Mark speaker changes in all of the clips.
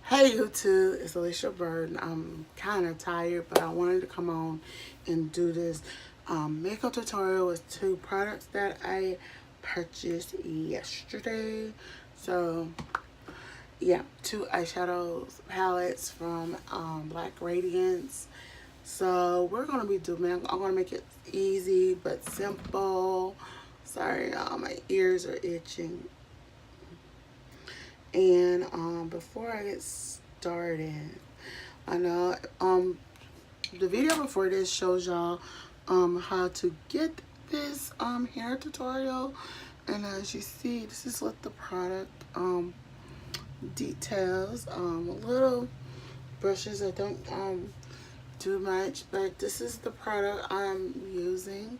Speaker 1: Hey YouTube, it's Alicia Bird. I'm kind of tired, but I wanted to come on and do this makeup tutorial with two products that I purchased yesterday. So yeah, two eyeshadows palettes from Black Radiance. So we're gonna be doing. I'm gonna make it easy but simple. Sorry, my ears are itching. And before I get started, I know the video before this shows y'all how to get this hair tutorial, and as you see, this is what the product details. Little brushes. I don't do much, but this is the product I'm using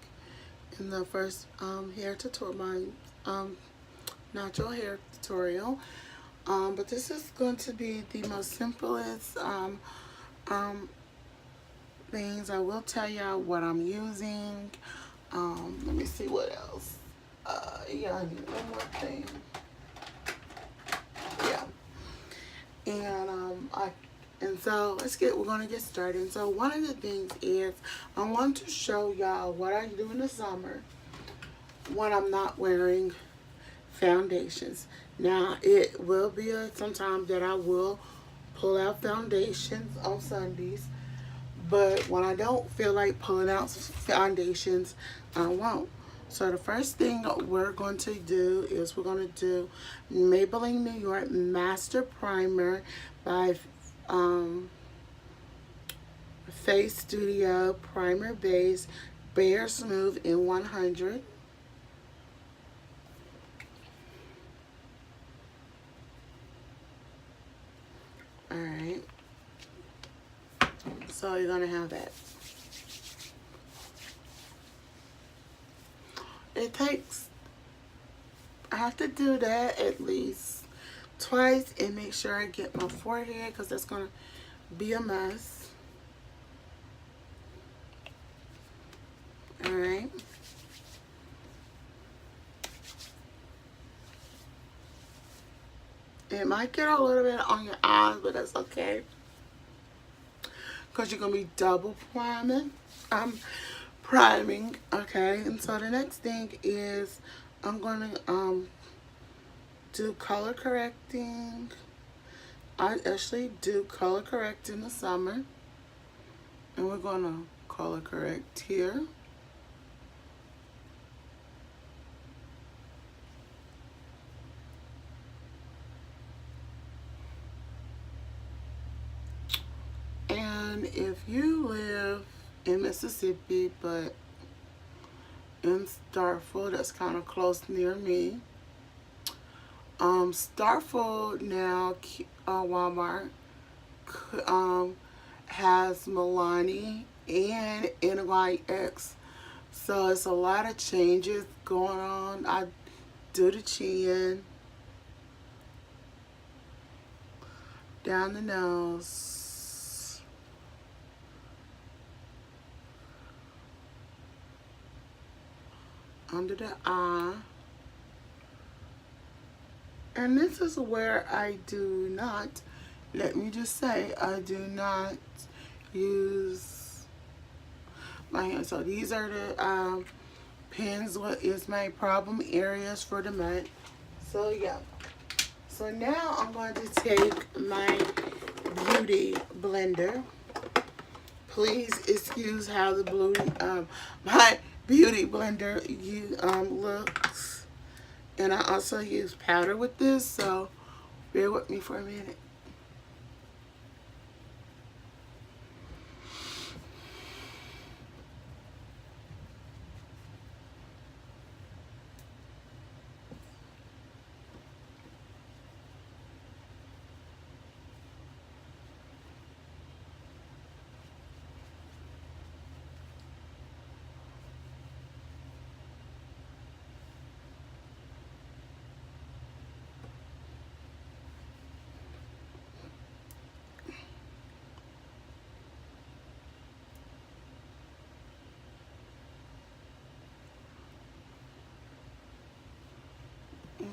Speaker 1: in the first hair tutorial, my natural hair tutorial. But this is going to be the most simplest um, things. I will tell y'all what I'm using. Let me see what else. Yeah, I need one more thing. Yeah, and so we're gonna get started. So one of the things is I want to show y'all what I do in the summer when I'm not wearing foundations. Now it will be sometimes that I will pull out foundations on Sundays, but when I don't feel like pulling out foundations, I won't. So the first thing we're going to do is we're going to do Maybelline New York Master Primer by Face Studio Primer Base Bare Smooth in 100. Alright, so you're going to have that. It takes, I have to do that at least twice and make sure I get my forehead because that's going to be a mess. Alright. It might get a little bit on your eyes, but that's okay. Because you're going to be double priming. Okay. And so the next thing is I'm going to do color correcting. I actually do color correct in the summer. And we're going to color correct here. And if you live in Mississippi, but in Starkville, that's kind of close near me. Starkville now, Walmart, has Milani and NYX. So it's a lot of changes going on. I do the chin, down the nose, under the eye. And this is where I do not, let me just say, I do not use my hands. So these are the pins, what is my problem areas for the month. So yeah. So now I'm going to take my beauty blender. Please excuse how the my beauty blender looks. And I also use powder with this, so bear with me for a minute.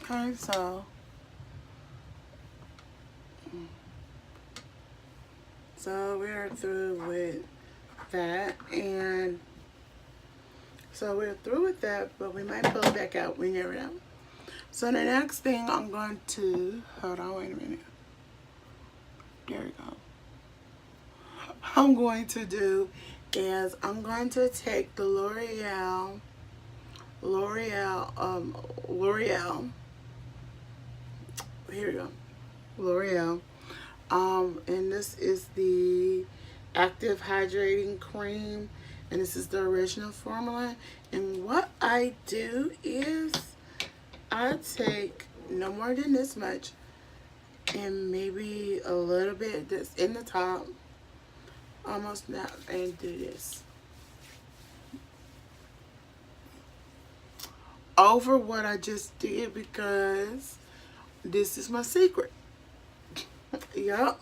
Speaker 1: Okay, so So we're through with that, and so we're through with that, but we might pull it back out. We never know. So the next thing I'm going to, hold on, wait a minute. There we go. I'm going to do is I'm going to take the L'Oreal, here we go, L'Oreal, and this is the Active Hydrating Cream, and this is the original formula. And what I do is I take no more than this much, and maybe a little bit that's in the top, almost not, and do this over what I just did, because this is my secret. Yup.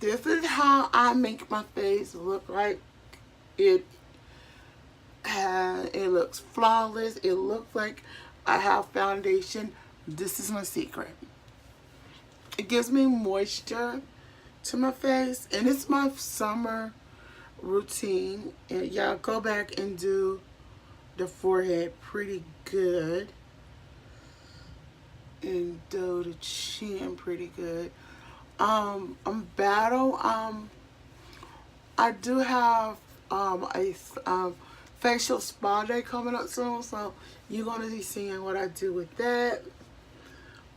Speaker 1: This is how I make my face look like it it looks flawless. It looks like I have foundation. This is my secret. It gives me moisture to my face, and it's my summer routine. And y'all go back and do the forehead pretty good, and do the chin pretty good. I do have a facial spa day coming up soon, so you're gonna be seeing what I do with that.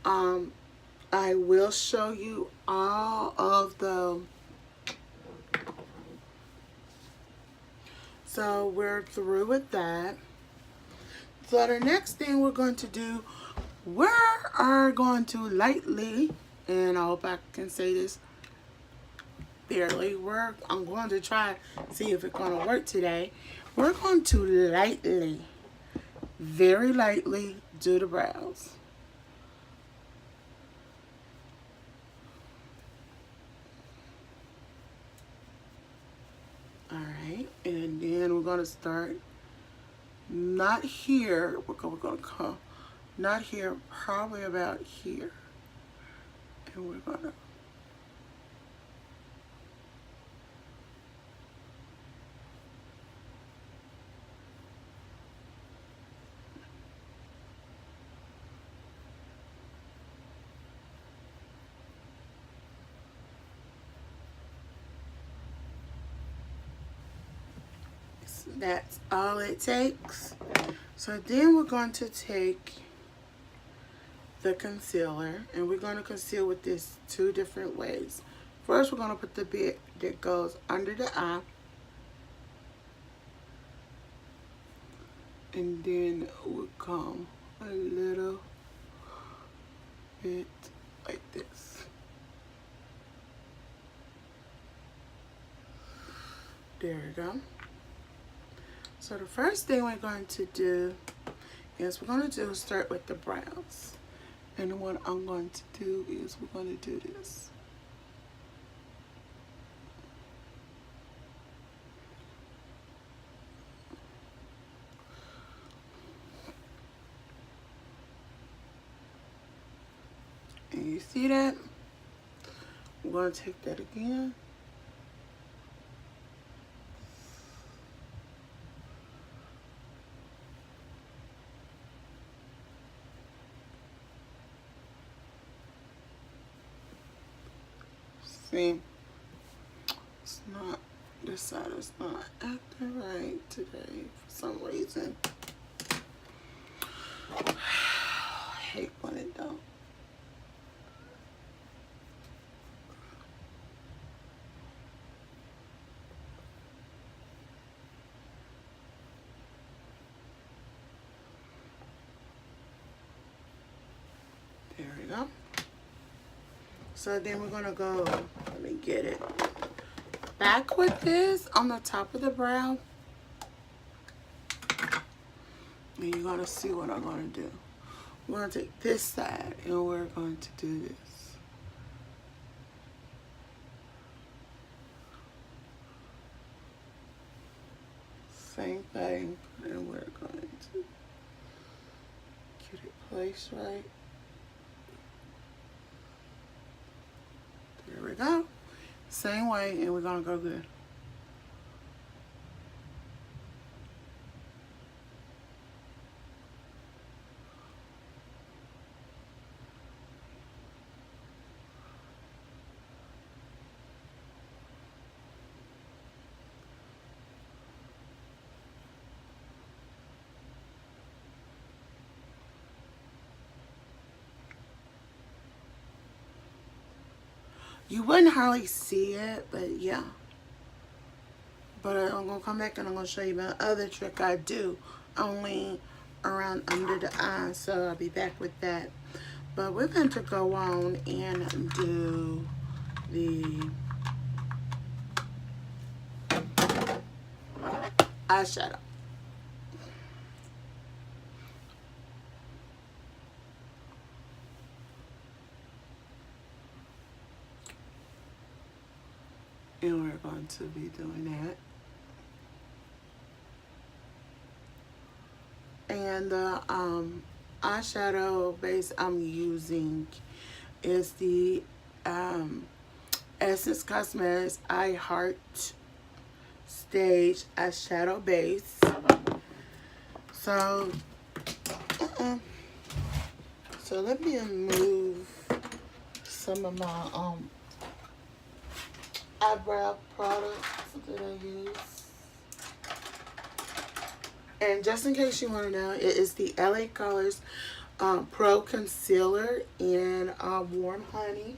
Speaker 1: I will show you all of the, so we're through with that. So the next thing we're going to do, we are going to lightly, and I hope I can say this barely, I'm going to try see if it's going to work today. We're going to lightly, very lightly, do the brows. Alright, and then we're going to start not here, we're going to come, not here, probably about here. And we're going to that's all it takes. So then we're going to take the concealer, and we're going to conceal with this two different ways. First, we're going to put the bit that goes under the eye, and then we'll come a little bit like this. There we go. So the first thing we're going to do is start with the brows. And what I'm going to do is we're going to do this. And you see that? I'm going to take that again. See, it's not, this side is not acting right today for some reason. I hate when it don't. There we go. So then we're gonna go, let me get it, back with this on the top of the brow. And you're gonna see what I'm gonna do. We're gonna take this side and we're going to do this. Same thing, and we're going to get it placed right. There we go. Same way, and we're gonna go good. You wouldn't hardly see it, but yeah. But I'm going to come back and I'm going to show you my other trick I do. Only around under the eye. So I'll be back with that. But we're going to go on and do the eyeshadow. And we're going to be doing that. And the eyeshadow base I'm using is the Essence Cosmetics I Heart Stage eyeshadow base. So, so let me move some of my eyebrow products that I use. And just in case you want to know, it is the LA Colors Pro Concealer in Warm Honey.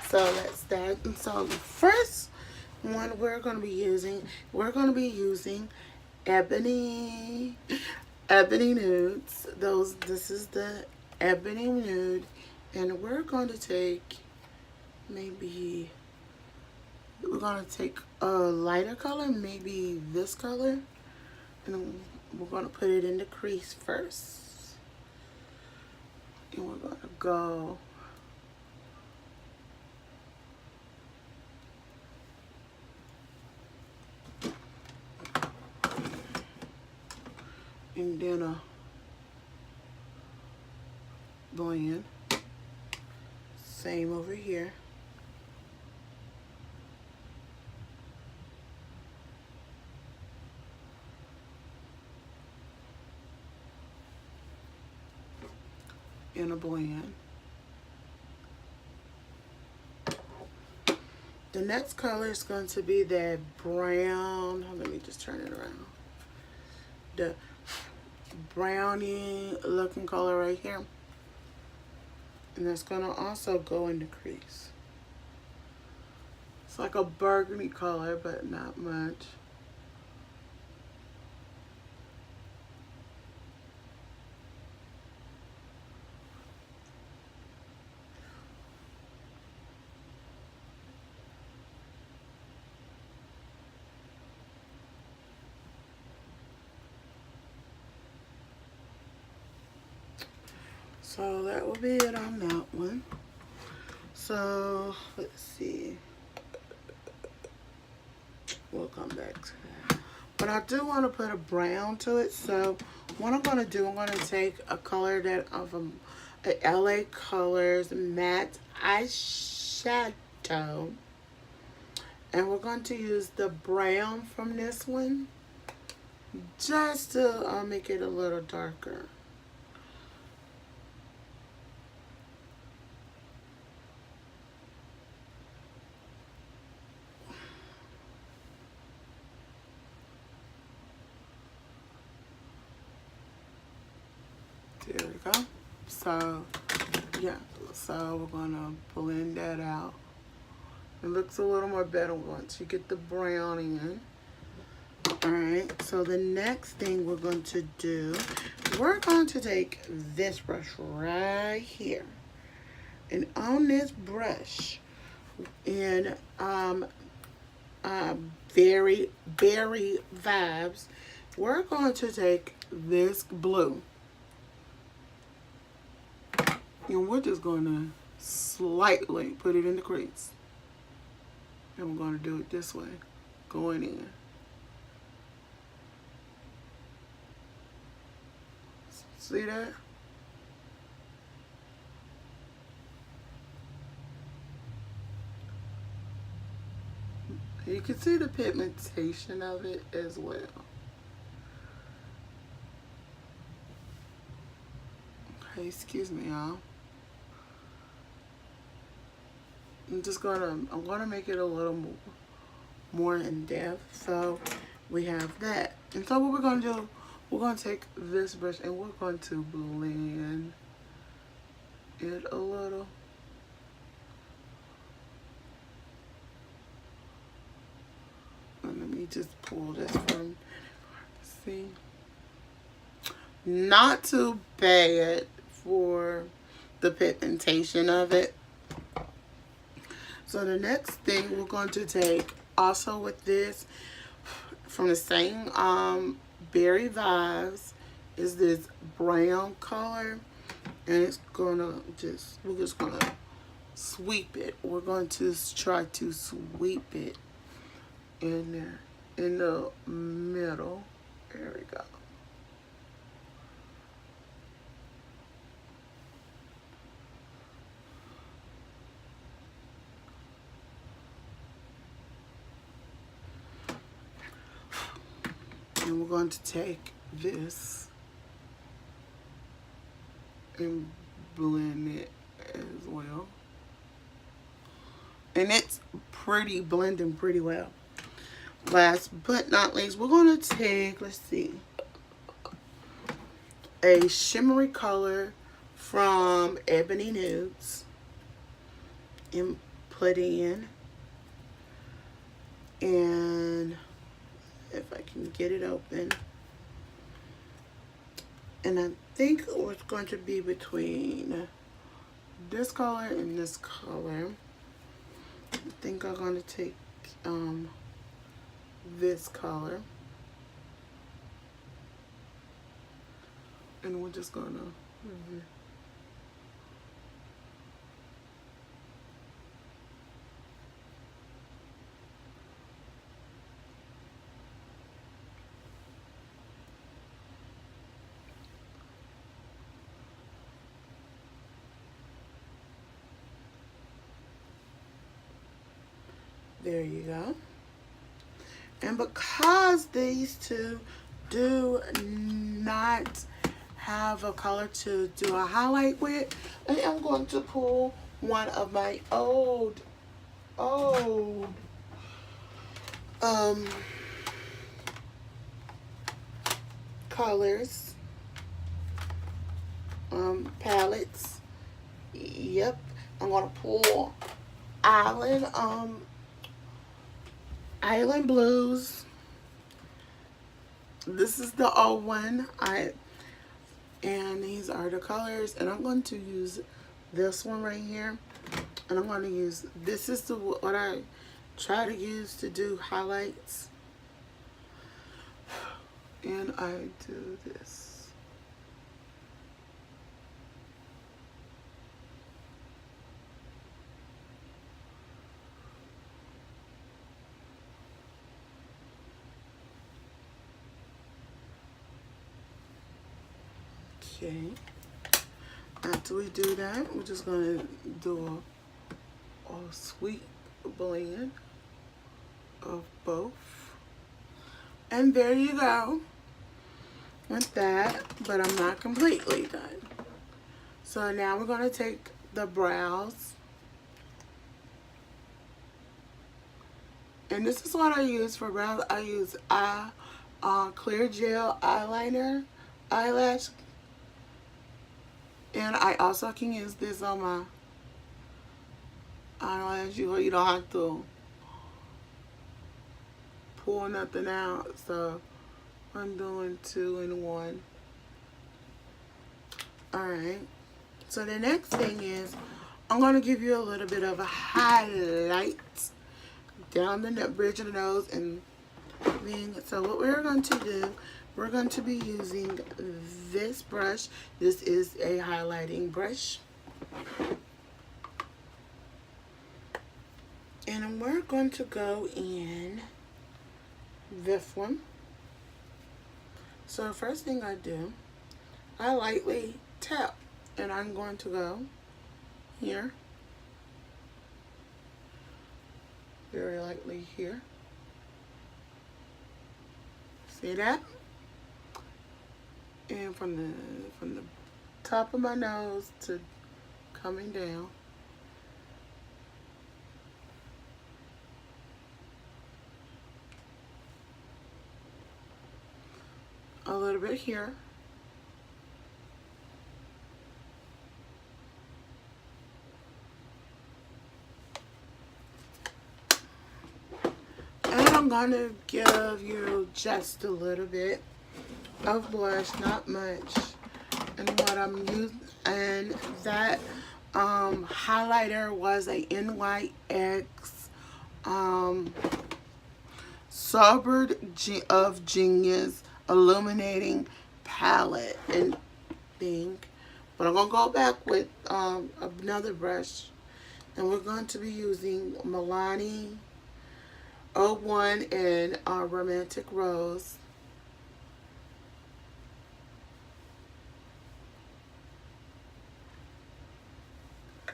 Speaker 1: So that's that. And so the first one we're going to be using Ebony Nudes. This is the Ebony Nude. And we're going to take we're going to take a lighter color, maybe this color, and we're going to put it in the crease first. And we're going to go and then blend. Same over here. In a blend. The next color is going to be that brown. Let me just turn it around. The brownie looking color right here. And that's going to also go in the crease. It's like a burgundy color, but not much. So that will be it on that one. So let's see. We'll come back to that. But I do want to put a brown to it. So what I'm going to do, I'm going to take a color that of a LA Colors matte eyeshadow. And we're going to use the brown from this one just to make it a little darker. There we go. So, yeah. So we're going to blend that out. It looks a little more better once you get the brown in. Alright, so the next thing we're going to do, we're going to take this brush right here. And on this brush, in Very Berry Vibes, we're going to take this blue. And we're just going to slightly put it in the crease. And we're going to do it this way, going in. See that? You can see the pigmentation of it as well. Okay, excuse me, y'all. I'm gonna make it a little more in depth. So we have that. And so what we're gonna do, we're gonna take this brush and we're going to blend it a little. And let me just pull this from, see, not too bad for the pigmentation of it. So the next thing we're going to take, also with this, from the same Berry Vibes, is this brown color. And it's gonna we're just gonna sweep it. We're going to try to sweep it in there, in the middle. There we go. And we're going to take this and blend it as well. And it's blending pretty well. Last but not least, we're going to take, let's see, a shimmery color from Ebony Nudes and put in. And if I can get it open. And I think it's going to be between this color and this color. I think I'm going to take this color. And we're just going to... There you go. And because these two do not have a color to do a highlight with, I am going to pull one of my old colors, palettes. Yep, I'm gonna pull Island Blues. This is the old one. And these are the colors, and I'm going to use this one right here, and I'm going to use, this is what I try to use to do highlights, and I do this. Okay, after we do that, we're just going to do a sweet blend of both. And there you go with that, but I'm not completely done. So now we're going to take the brows. And this is what I use for brows. I use clear gel eyelash. And I also can use this on my eyelash. You don't have to pull nothing out. So I'm doing 2 in 1. Alright. So the next thing is, I'm going to give you a little bit of a highlight down the bridge of the nose and thing. So what we're going to do, we're going to be using this brush. This is a highlighting brush. And we're going to go in this one. So the first thing I do, I lightly tap, and I'm going to go here, very lightly here. See that? And from the top of my nose to coming down. A little bit here. And I'm going to give you just a little bit of blush, not much. And what I'm using, and that highlighter was a NYX Sobered of Genius Illuminating Palette and thing. But I'm going to go back with another brush. And we're going to be using Milani 01 and Romantic Rose.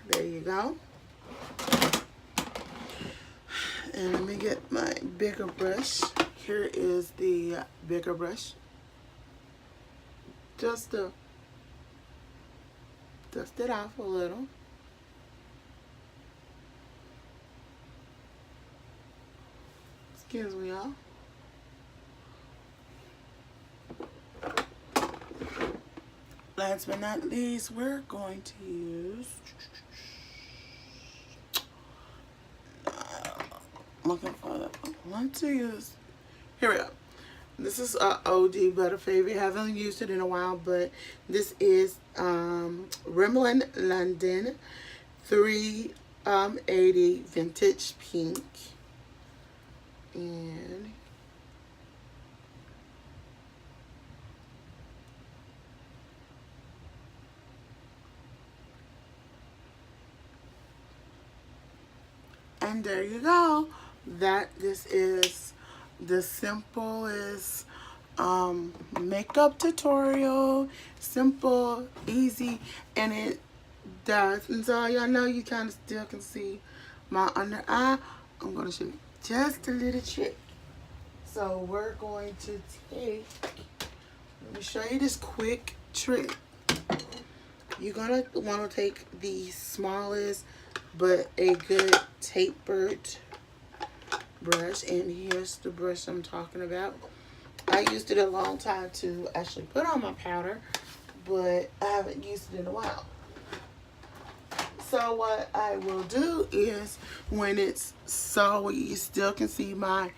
Speaker 1: There you go. And let me get my bigger brush. Here is the bigger brush. Just to dust it off a little. Excuse me, y'all. Last but not least, we're going to use, looking for the, I want to use, here we go. This is OD Butterfavorite. Haven't used it in a while, but this is Rimmel London 380 Vintage Pink. And there you go. This is the simplest makeup tutorial. Simple, easy, and it does. And so y'all know you kind of still can see my under eye. I'm going to show you just a little trick. So we're going to take, let me show you this quick trick. You're going to want to take the smallest but a good tapered brush, and here's the brush I'm talking about. I used it a long time to actually put on my powder, but I haven't used it in a while. So what I will do is, when it's so you still can see my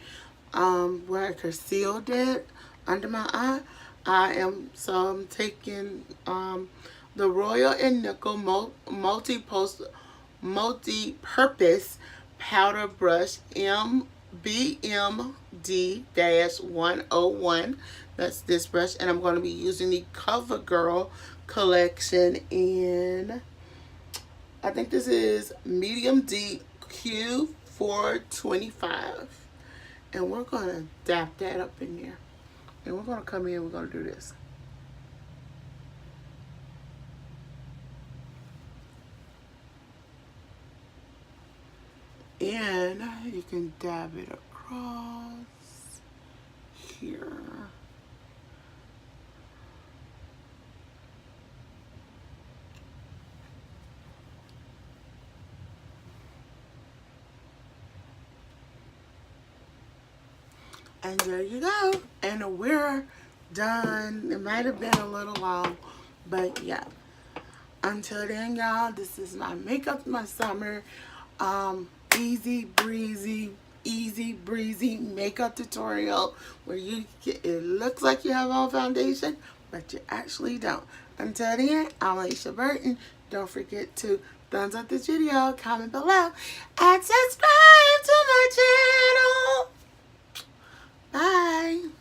Speaker 1: where I concealed it under my eye, I'm taking the Royal and Nickel multi-purpose powder brush MBMD-101. That's this brush, and I'm going to be using the CoverGirl collection in, I think this is medium D Q425. And we're going to dap that up in there. And we're going to come in, we're going to do this. And you can dab it across here. And there you go. And we're done. It might have been a little long, but yeah. Until then, y'all, this is my makeup, my summer. Easy breezy makeup tutorial where you get, it looks like you have on foundation, but you actually don't. Until then, I'm Alicia Burton. Don't forget to thumbs up this video, comment below, and subscribe to my channel. Bye.